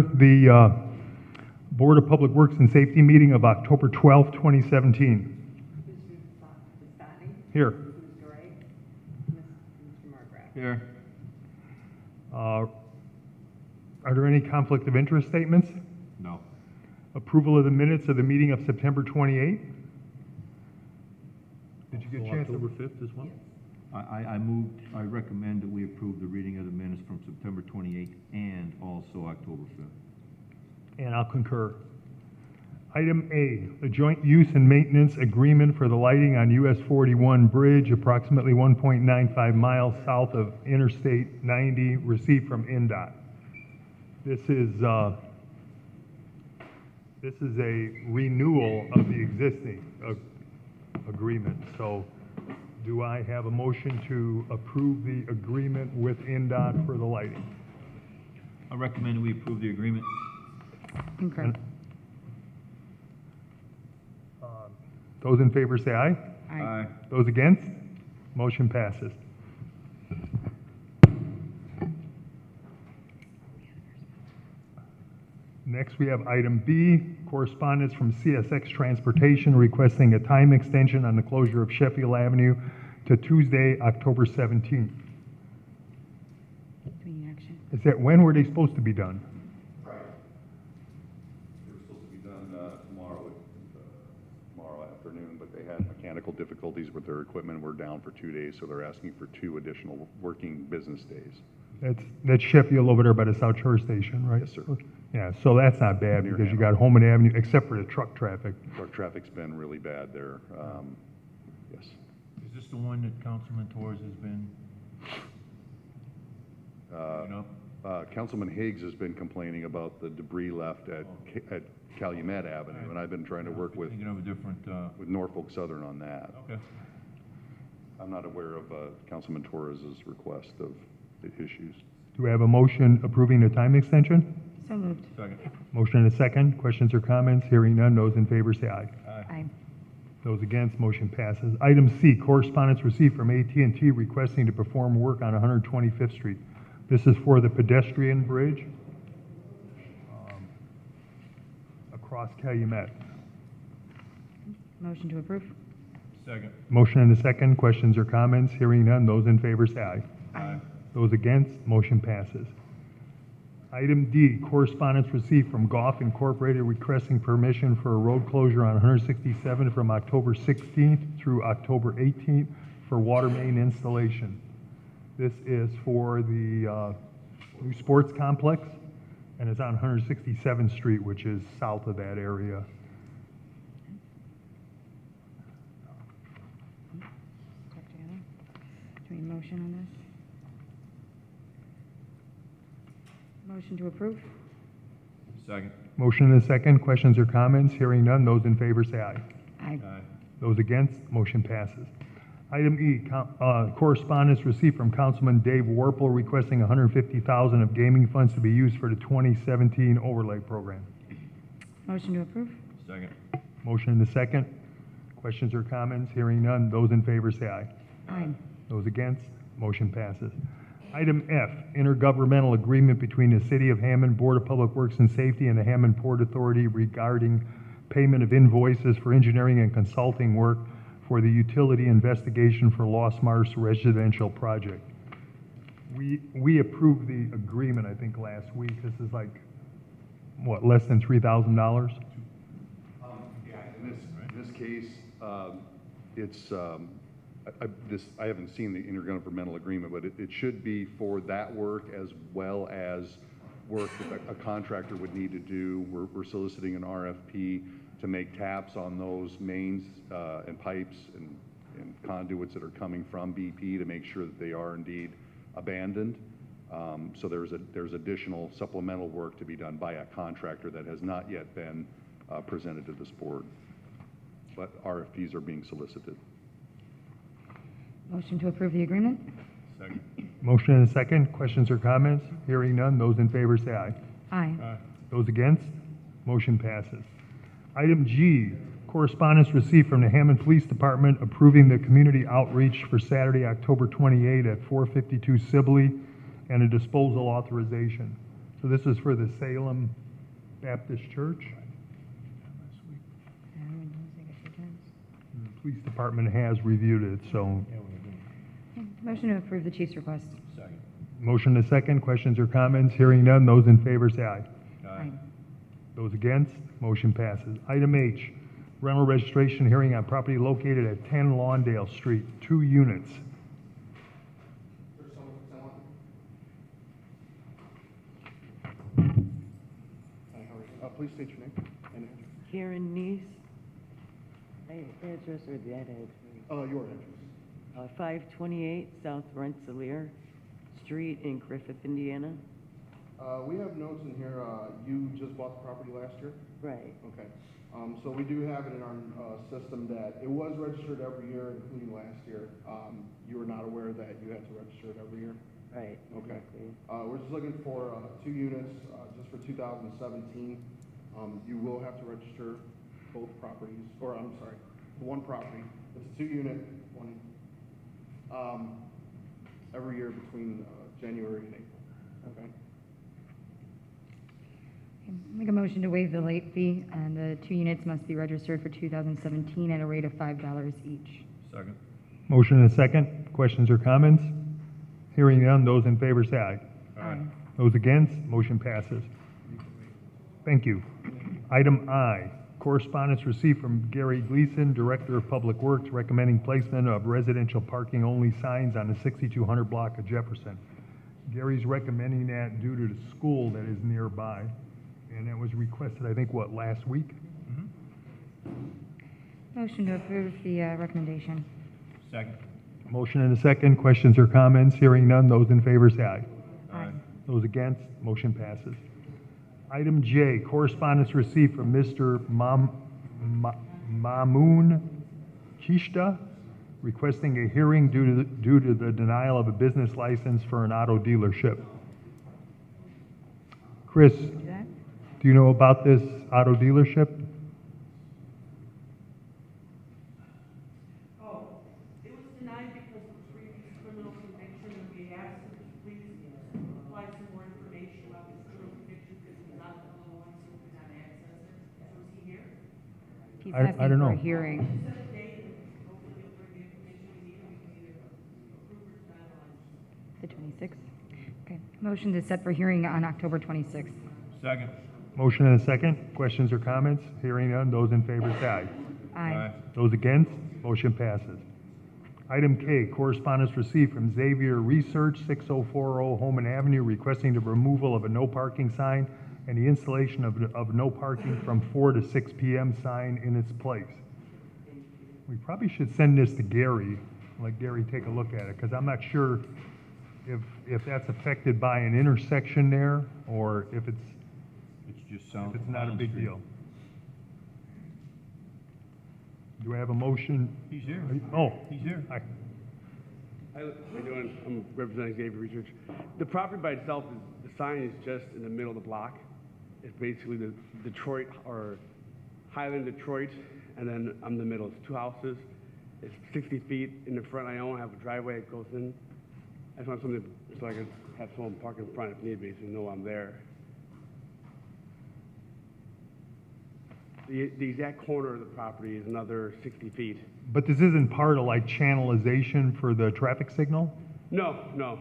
concur the Board of Public Works and Safety meeting of October 12th, 2017. Here. Here. Are there any conflict of interest statements? No. Approval of the minutes of the meeting of September 28th? Did you get a chance? October 5th as well? I recommend that we approve the reading of the minutes from September 28th and also October 5th. And I'll concur. Item A, the joint use and maintenance agreement for the lighting on US 41 Bridge, approximately 1.95 miles south of Interstate 90, received from NDOT. This is a renewal of the existing agreement. So do I have a motion to approve the agreement with NDOT for the lighting? I recommend that we approve the agreement. Concur. Those in favor say aye. Aye. Those against? Motion passes. Next, we have item B, correspondence from CSX Transportation requesting a time extension on the closure of Sheffield Avenue to Tuesday, October 17th. Do we need action? Is that, when were they supposed to be done? Right. They were supposed to be done tomorrow afternoon, but they had mechanical difficulties with their equipment. We're down for 2 days, so they're asking for 2 additional working business days. That's Sheffield over there by the South Shore Station, right? Yes, sir. Yeah, so that's not bad Near because you Hammond. got Hammond Avenue, except for the truck traffic. Truck traffic's been really bad there. Yes. Is this the one that Councilman Torres has been? Councilman Higgs has been complaining about the debris left at Calumet Avenue, and I've been trying to work with Thinking of a different, with Norfolk Southern on that. okay. I'm not aware of Councilman Torres's request of the issues. Do we have a motion approving the time extension? So moved. Second. Motion and a second. Questions or comments? Hearing none. Those in favor say aye. Aye. Those against, motion passes. Item C, correspondence received from AT&T requesting to perform work on 125th Street. This is for the pedestrian bridge across Calumet. Motion to approve. Second. Motion and a second. Questions or comments? Hearing none. Those in favor say aye. Aye. Those against, motion passes. Item D, correspondence received from Goff Incorporated requesting permission for a road closure on 167 from October 16th through October 18th for water main installation. This is for the new sports complex, and it's on 167th Street, which is south of that area. Talk together. Do we need a motion on this? Motion to approve. Second. Motion and a second. Questions or comments? Hearing none. Those in favor say aye. Aye. Aye. Those against, motion passes. Item E, correspondence received from Councilman Dave Warple requesting $150,000 of gaming funds to be used for the 2017 overlay program. Motion to approve. Second. Motion and a second. Questions or comments? Hearing none. Those in favor say aye. Aye. Those against, motion passes. Item F, intergovernmental agreement between the City of Hammond Board of Public Works and Safety and the Hammond Port Authority regarding payment of invoices for engineering and consulting work for the utility investigation for Lost Mars residential project. We approved the agreement, I think, last week. This is like, what, less than $3,000? Yeah, in this case, it's, I haven't seen the intergovernmental agreement, but it should be for that work as well as work that a contractor would need to do. We're soliciting an RFP to make taps on those mains and pipes and conduits that are coming from BP to make sure that they are indeed abandoned. So there's additional supplemental work to be done by a contractor that has not yet been presented to this board, but RFPs are being solicited. Motion to approve the agreement. Second. Motion and a second. Questions or comments? Hearing none. Those in favor say aye. Aye. Aye. Those against? Motion passes. Item G, correspondence received from the Hammond Police Department approving the community outreach for Saturday, October 28 at 452 Sibley and a disposal authorization. So this is for the Salem Baptist Church. I would use it a few times. The police department has reviewed it, so Okay, motion to approve the chief's request. Second. motion to second. Questions or comments? Hearing none. Those in favor say aye. Aye. Those against, motion passes. Item H, rental registration hearing on property located at 10 Lawndale Street, 2 units. Please state your name and address. Karen Neese. Address or that address? Your address. 528 South Rensselaer Street in Griffith, Indiana. We have notes in here, you just bought the property last year? Right. Okay. So we do have it in our system that it was registered every year, including last year. You were not aware that you had to register it every year? Right. Okay. Exactly. We're just looking for 2 units, just for 2017. You will have to register both properties, or I'm sorry, the one property. It's a 2-unit, one, every year between January and April. Okay? Okay, make a motion to waive the late fee, and the 2 units must be registered for 2017 at a rate of $5 each. Second. Motion and a second. Questions or comments? Hearing none. Those in favor say aye. Aye. Those against, motion passes. Thank you. Item I, correspondence received from Gary Gleason, Director of Public Works, recommending placement of residential parking only signs on the 6200 block of Jefferson. Gary's recommending that due to the school that is nearby, and that was requested, I think, what, last week? Motion to approve the recommendation. Second. Motion and a second. Questions or comments? Hearing none. Those in favor say aye. Aye. Those against, motion passes. Item J, correspondence received from Mr. Mamoon Kishta, requesting a hearing due to the denial of a business license for an auto dealership. Chris, Do that? do you know about this auto dealership? Oh, it was denied because of previous criminal conviction, and we asked him to please provide some more information about this criminal conviction, because he's not the one, so we could not access it. So is he here? He's I asking don't for a know. hearing. Set a date, and hopefully he'll bring the information we need, and we can either approve or deny the license. The 26th? Okay, motion to set for hearing on October 26th. Second. Motion and a second. Questions or comments? Hearing none. Those in favor say aye. Aye. Those against, motion passes. Item K, correspondence received from Xavier Research, 6040 Holman Avenue, requesting the removal of a no parking sign and the installation of no parking from 4 to 6 p.m. sign in its place. We probably should send this to Gary, let Gary take a look at it, because I'm not sure if that's affected by an intersection there, or if it's It's just south. if it's of not a Highland big Street. deal. Do I have a motion? He's here. Oh, He's here. Hi. How you doing? I'm representing Xavier Research. The property by itself, the sign is just in the middle of the block. It's basically the Detroit or Highland Detroit, and then I'm the middle. It's 2 houses. It's 60 feet in the front. I own. I have a driveway that goes in. I just want something so I can have someone park in front if need be, so you know I'm there. The exact corner of the property is another 60 feet. But this isn't part of like channelization for the traffic signal? No.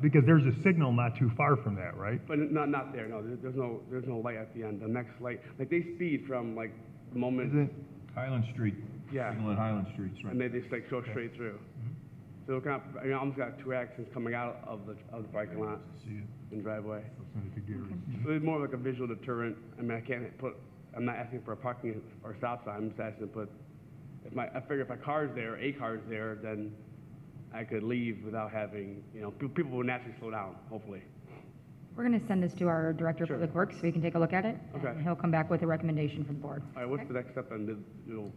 Because there's a signal not too far from that, right? But not there. No, there's no light at the end. The next light, like they speed from like the moment, Is it? Highland Street. Yeah. Signal at Highland Street, right. and they just like go straight through. So kind of, I almost got 2 accidents coming out of the parking lot See it. and driveway. Send it to Gary. So it's more like a visual deterrent. I mean, I'm not asking for a parking or stop sign. I'm just asking to put. I figure if a car's there, then I could leave without having, people will naturally slow down. Hopefully. We're going to send this to our Director of Sure. Public Works so he can take a look at it. Okay. And he'll come back with a recommendation for the board. All right. What's the next step? And you'll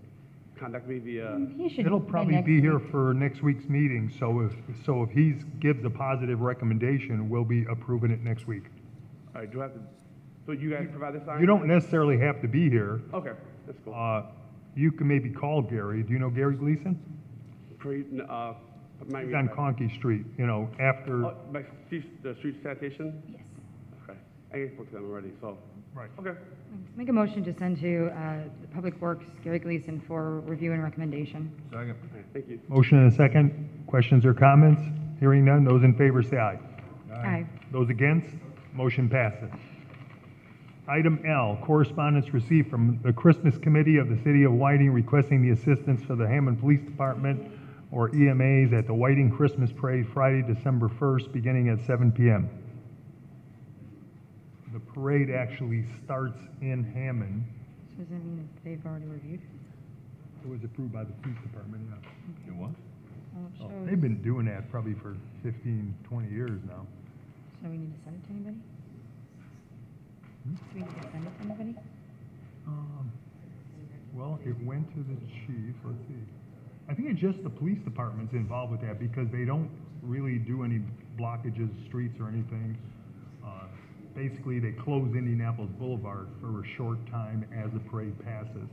contact me via. He should It'll be probably next be here week. for next week's meeting, so if he gives a positive recommendation, we'll be approving it next week. All right. Do I have to? So you guys provide the sign? You don't necessarily have to be here. Okay. That's cool. You can maybe call Gary. Do you know Gary Gleason? He's on Conkey Street, after, Oh, by the street sanitation? Yes. Okay. I spoke to them already, so. Right. Okay. Make a motion to send to the Public Works, Gary Gleason, for review and recommendation. Second. All right, thank you. Motion and a second. Questions or comments? Hearing none. Those in favor say aye. Aye. Those against? Motion passes. Item L, correspondence received from the Christmas Committee of the City of Whiting requesting the assistance for the Hammond Police Department, or EMAs, at the Whiting Christmas Parade Friday, December 1st, beginning at 7 p.m. The parade actually starts in Hammond. So does that mean that they've already reviewed? It was approved by the police department, yeah. You what? Well, it shows. They've been doing that probably for 15, 20 years now. So we need to send it to anybody? Do we need to send it to anybody? Well, it went to the chief, let's see. I think it's just the police department's involved with that because they don't really do any blockages, streets or anything. Basically, they close Indianapolis Boulevard for a short time as the parade passes.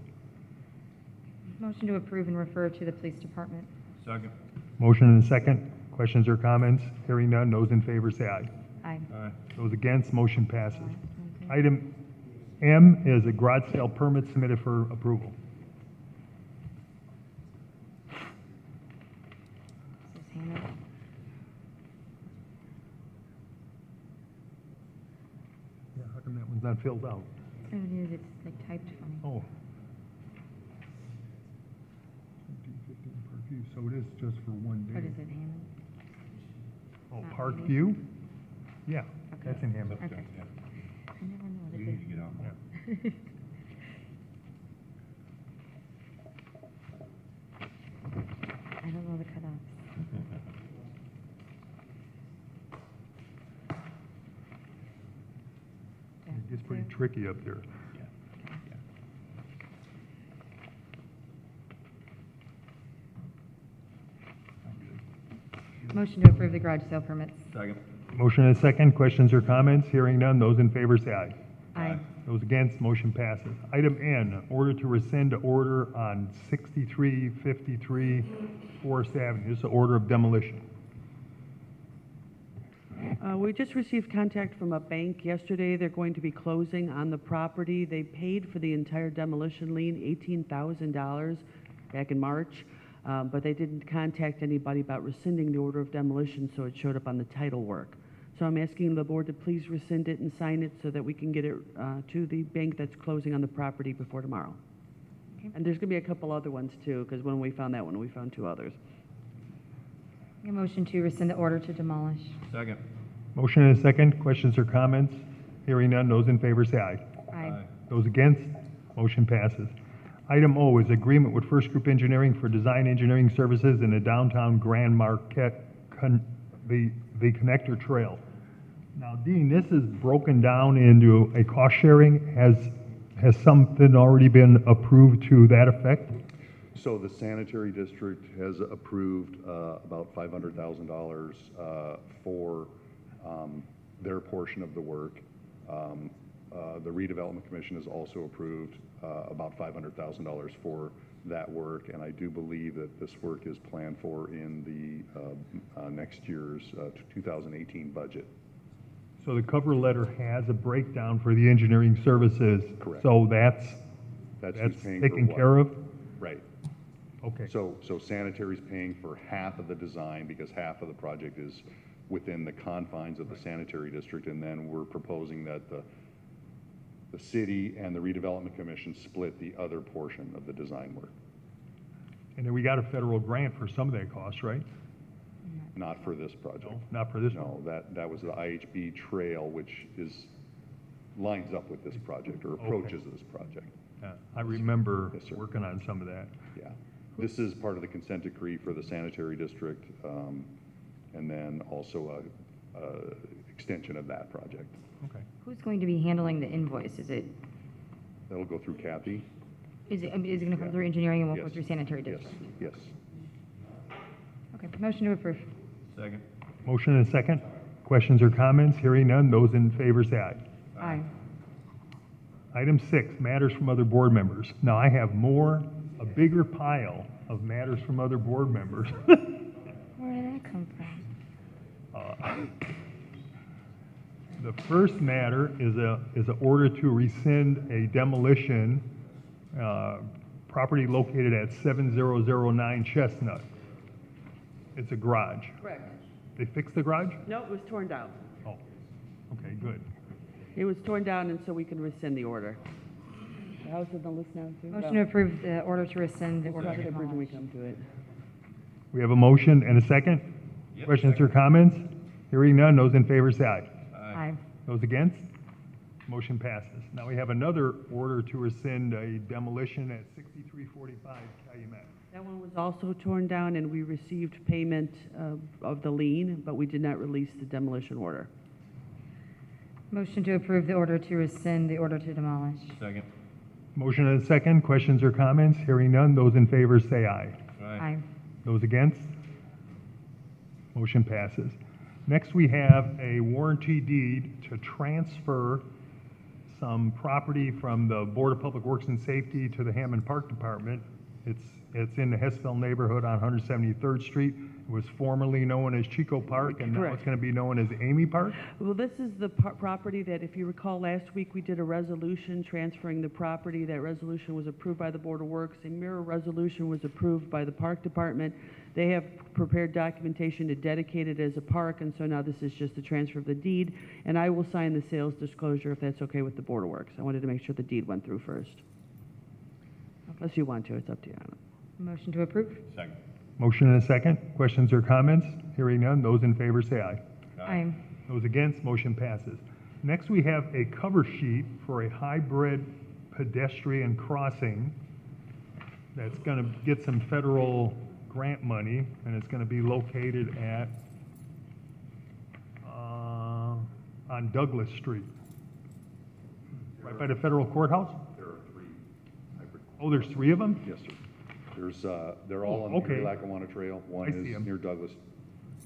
Motion to approve and refer to the police department. Second. Motion and a second. Questions or comments? Hearing none. Those in favor say aye. Aye. Aye. Those against, motion passes. Item M is a garage sale permit submitted for approval. This is Hammond. Yeah, how come that one's not filled out? Oh, it is, it's like typed funny. Oh. 15 Parkview, so it is just for one day. What is it, Hammond? Oh, Not Parkview? Yeah, Okay. that's in Hammond. Okay. I never know what You it need to is. get out. Yeah. I don't know the cutoffs. It gets pretty tricky up there. Motion to approve the garage sale permits. Second. Motion and a second. Questions or comments? Hearing none. Those in favor say aye. Aye. Those against, motion passes. Item N, order to rescind order on 6353 Forest Avenue. This is an order of demolition. We just received contact from a bank yesterday. They're going to be closing on the property. They paid for the entire demolition lien, $18,000 back in March, but they didn't contact anybody about rescinding the order of demolition, so it showed up on the title work. So I'm asking the board to please rescind it and sign it so that we can get it to the bank that's closing on the property before tomorrow. Okay. And there's going to be a couple other ones too, because when we found that one, we found two others. A motion to rescind the order to demolish. Second. Motion and a second. Questions or comments? Hearing none. Those in favor say aye. Aye. Those against, motion passes. Item O is agreement with First Group Engineering for design engineering services in the downtown Grand Marquette, the connector trail. Now, Dean, this is broken down into a cost sharing. Has something already been approved to that effect? So the sanitary district has approved about $500,000 for their portion of the work. The redevelopment commission has also approved about $500,000 for that work, and I do believe that this work is planned for in the next year's 2018 budget. So the cover letter has a breakdown for the engineering services. Correct. So that's who's paying for taken what. care of? Right. Okay. So sanitary's paying for half of the design because half of the project is within the confines of the sanitary district, and then we're proposing that the city and the redevelopment commission split the other portion of the design work. And then we got a federal grant for some of that cost, right? Not for this project. No, not for this one. No, that was the IHB trail, which lines up with this project or approaches this project. Yeah, I remember Yes, sir. working on some of that. Yeah. This is part of the consent decree for the sanitary district, and then also a extension of that project. Okay. Who's going to be handling the invoice? Is it That'll go through Kathy. Is it going to come Yeah. through engineering and won't go Yes. through sanitary Yes, district? yes. Okay, motion to approve. Second. Motion and a second. Questions or comments? Hearing none. Those in favor say aye. Aye. Item 6, matters from other board members. Now, I have a bigger pile of matters from other board members. Where did that come from? The first matter is a order to rescind a demolition, property located at 7009 Chestnut. It's a garage. Correct. They fixed the garage? No, it was torn down. Oh, okay, good. It was torn down, and so we can rescind the order. The house is on the list now, too? Motion to approve the order to rescind the We'll order cross to that bridge when we demolish. come to it. We have a motion and a second? Questions or comments? Hearing none, those in favor say aye. Aye. Those against? Motion passes. Now we have another order to rescind a demolition at 6345 Calumet. That one was also torn down, and we received payment of the lien, but we did not release the demolition order. Motion to approve the order to rescind the order to demolish. Second. Motion and a second. Questions or comments? Hearing none, those in favor say aye. Aye. Those against? Motion passes. Next, we have a warranty deed to transfer some property from the Board of Public Works and Safety to the Hammond Park Department. It's in the Hessville neighborhood on 173rd Street. It was formerly known as Chico Park, and now Correct. it's going to be known as Amy Park. Well, this is the property that, if you recall, last week we did a resolution transferring the property. That resolution was approved by the Board of Works. A mirror resolution was approved by the Park Department. They have prepared documentation to dedicate it as a park, and so now this is just a transfer of the deed. And I will sign the sales disclosure if that's okay with the Board of Works. I wanted to make sure the deed went through first. Unless you want to, it's up to you. Motion to approve. Second. Motion and a second. Questions or comments? Hearing none, those in favor say aye. Aye. Those against, motion passes. Next, we have a cover sheet for a hybrid pedestrian crossing that's going to get some federal grant money, and it's going to be located at, on Douglas Street, right by the federal courthouse? There are 3 hybrid. Oh, there's 3 of them? Yes, sir. There's, they're all Oh, on the okay. Erie Lackawanna Trail. One I see is 'em. near Douglas.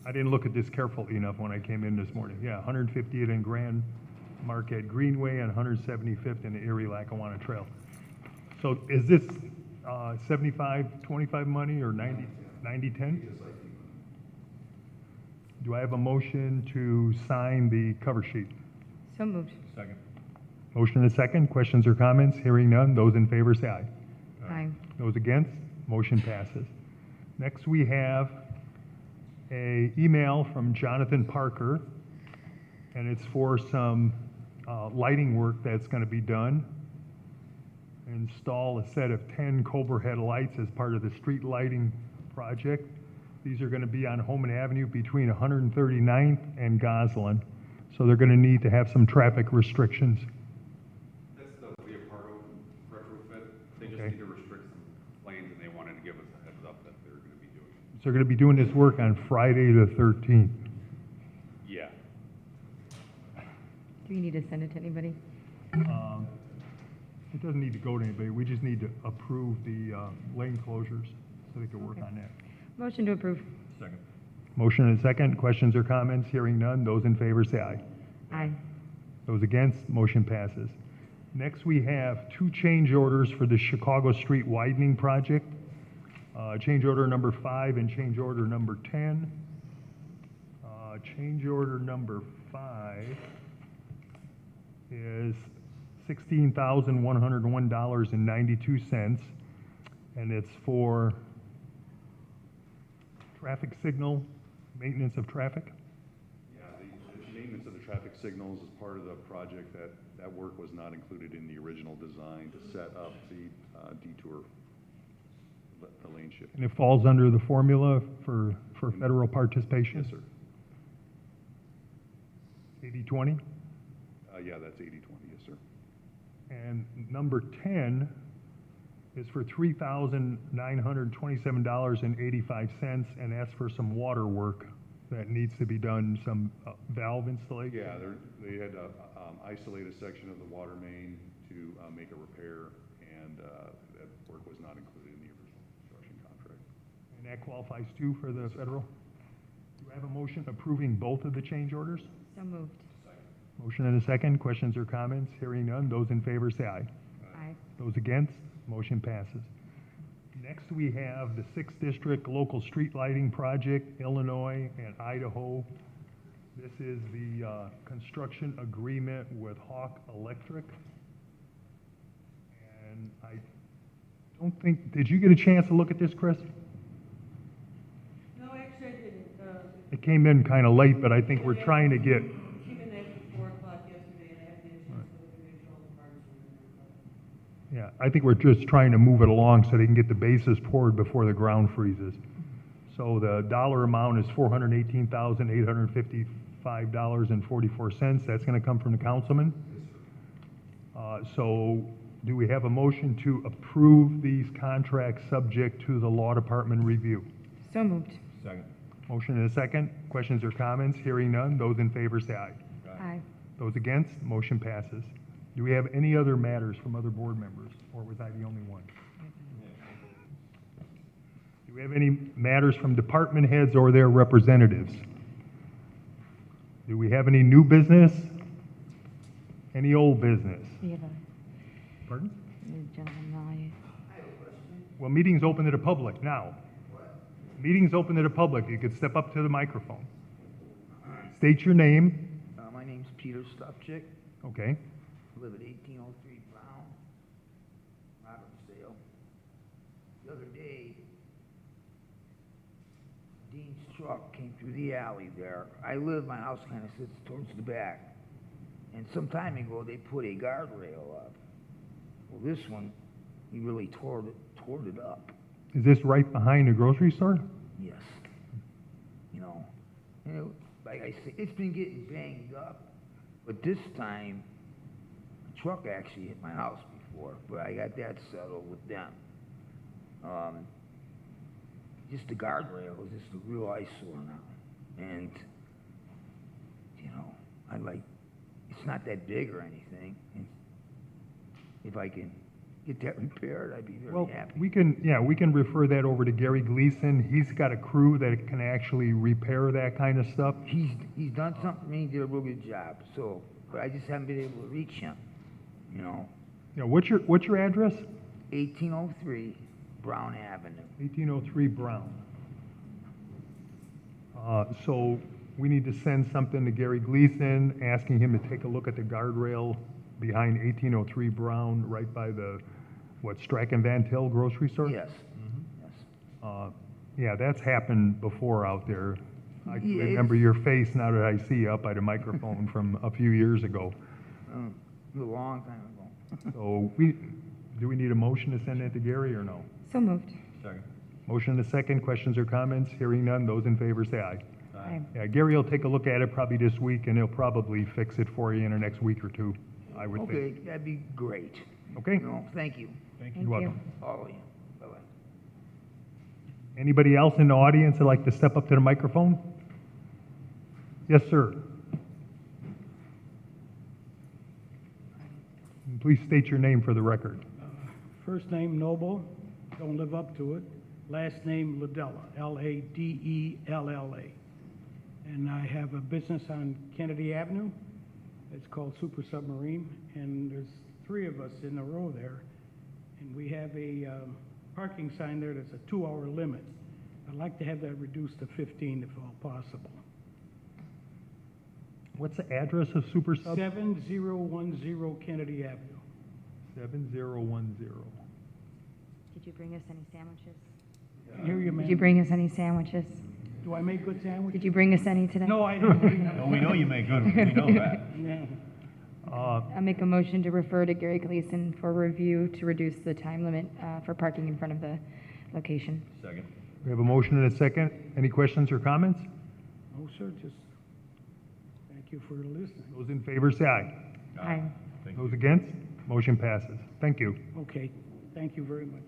I didn't look at this carefully enough when I came in this morning. Yeah, 150th and Grand Marquette Greenway and 175th and the Erie Lackawanna Trail. So is this 75-25 money or 90-10? Do I have a motion to sign the cover sheet? So moved. Second. Motion and a second. Questions or comments? Hearing none. Those in favor say aye. Aye. Those against? Motion passes. Next, we have a email from Jonathan Parker, and it's for some lighting work that's going to be done. Install a set of 10 Cobra head lights as part of the street lighting project. These are going to be on Holman Avenue between 139th and Goslin, so they're going to need to have some traffic restrictions. That's the Leopardo retrofit. They just Okay. need to restrict some lanes, and they wanted to give us a heads up that they're gonna be doing it. So they're going to be doing this work on Friday the 13th. Yeah. Do you need to send it to anybody? It doesn't need to go to anybody, we just need to approve the lane closures so they can work on that. Motion to approve. Second. Motion and a second, questions or comments? Hearing none, those in favor say aye. Aye. Those against, motion passes. Next, we have 2 change orders for the Chicago Street widening project. Change order number 5 and change order number 10. Change order number 5 is $16,101.92, and it's for traffic signal, maintenance of traffic. Yeah, the maintenance of the traffic signals is part of the project. That work was not included in the original design to set up the detour, the lane shift. And it falls under the formula for federal participation? Yes, sir. 80/20? Yeah, that's 80/20, yes, sir. And number 10 is for $3,927.85 and asks for some water work that needs to be done, some valve installation. Yeah, they had to isolate a section of the water main to make a repair, and that work was not included in the original construction contract. And that qualifies too for the federal? Do I have a motion approving both of the change orders? So moved. Motion and a second. Questions or comments? Hearing none. Those in favor say aye. Aye. Those against? Motion passes. Next, we have the 6th District Local Street Lighting Project, Illinois and Idaho This is the construction agreement with Hawk Electric. And I don't think, did you get a chance to look at this, Chris? No, actually, I didn't. It came in kind of late, but I think we're trying to get, She didn't after 4 o'clock yesterday, and I haven't had a chance to go through make sure all the parts were in there. yeah, I think we're just trying to move it along so they can get the bases poured before the ground freezes. So the dollar amount is $418,855.44. That's going to come from the councilman. So do we have a motion to approve these contracts subject to the law department review? So moved. Second. Motion and a second. Questions or comments? Hearing none. Those in favor say aye. Aye. Those against, motion passes. Do we have any other matters from other board members, or was I the only one? Do we have any matters from department heads or their representatives? Do we have any new business? Any old business? We have Pardon? a gentleman, Well, meeting's open to the public now. Meeting's open to the public. You could step up to the microphone. State your name. My name's Peter Stupchick. Okay. Live at 1803 Brown, Robertsdale. The other day, Dean's truck came through the alley there. My house kind of sits towards the back. And some time ago, they put a guardrail up. Well, this one, he really tore it up. Is this right behind the grocery store? Yes. You know, and like I say, it's been getting banged up, but this time, a truck actually hit my house before, but I got that settled with them. Just the guardrail is just a real eyesore now. And, you know, it's not that big or anything. And if I can get that repaired, I'd be very happy. We can refer that over to Gary Gleason. He's got a crew that can actually repair that kind of stuff. He's done something for me, he did a real good job, so, but I just haven't been able to reach him, you know. You know, what's your address? 1803 Brown Avenue. 1803 Brown. So we need to send something to Gary Gleason, asking him to take a look at the guardrail behind 1803 Brown, right by the, Strachan Van Til grocery store? Yes. Yes. Yeah, that's happened before out there. I can Yeah, remember your face now that I see you up by the microphone from a few years ago. A long time ago. So do we need a motion to send that to Gary or no? So moved. Second. Motion and a second. Questions or comments? Hearing none. Those in favor say aye. Aye. Yeah, Gary will take a look at it probably this week, and he'll probably fix it for you in the next week or two, I would think. Okay, that'd be great. Okay? No, thank you. Thank You're welcome. All of you. Bye-bye. Anybody else in the audience that'd like to step up to the microphone? Yes, sir. Please state your name for the record. First name Noble, don't live up to it. Last name Ladella, Ladella. And I have a business on Kennedy Avenue. It's called Super Submarine, and there's 3 of us in a row there. And we have a parking sign there that's a 2-hour limit. I'd like to have that reduced to 15 if at all possible. What's the address of Super Sub? 7010 Kennedy Avenue. 7010. Did you bring us any sandwiches? Hear you, Did ma'am. you bring us any sandwiches? Do I make good sandwiches? Did you bring us any today? No, I didn't. No, we know you make good ones, we know that. Yeah. I'll make a motion to refer to Gary Gleason for review to reduce the time limit for parking in front of the location. Second. We have a motion and a second. Any questions or comments? Oh, sir, just thank you for listening. Those in favor say aye. Aye. Those against? Motion passes. Thank you. Okay, thank you very much.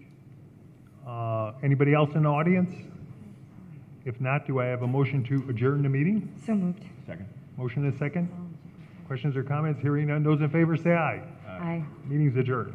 Anybody else in the audience? If not, do I have a motion to adjourn the meeting? So moved. Second. Motion and a second. Questions or comments? Hearing none. Those in favor say aye. Aye. Meeting's adjourned.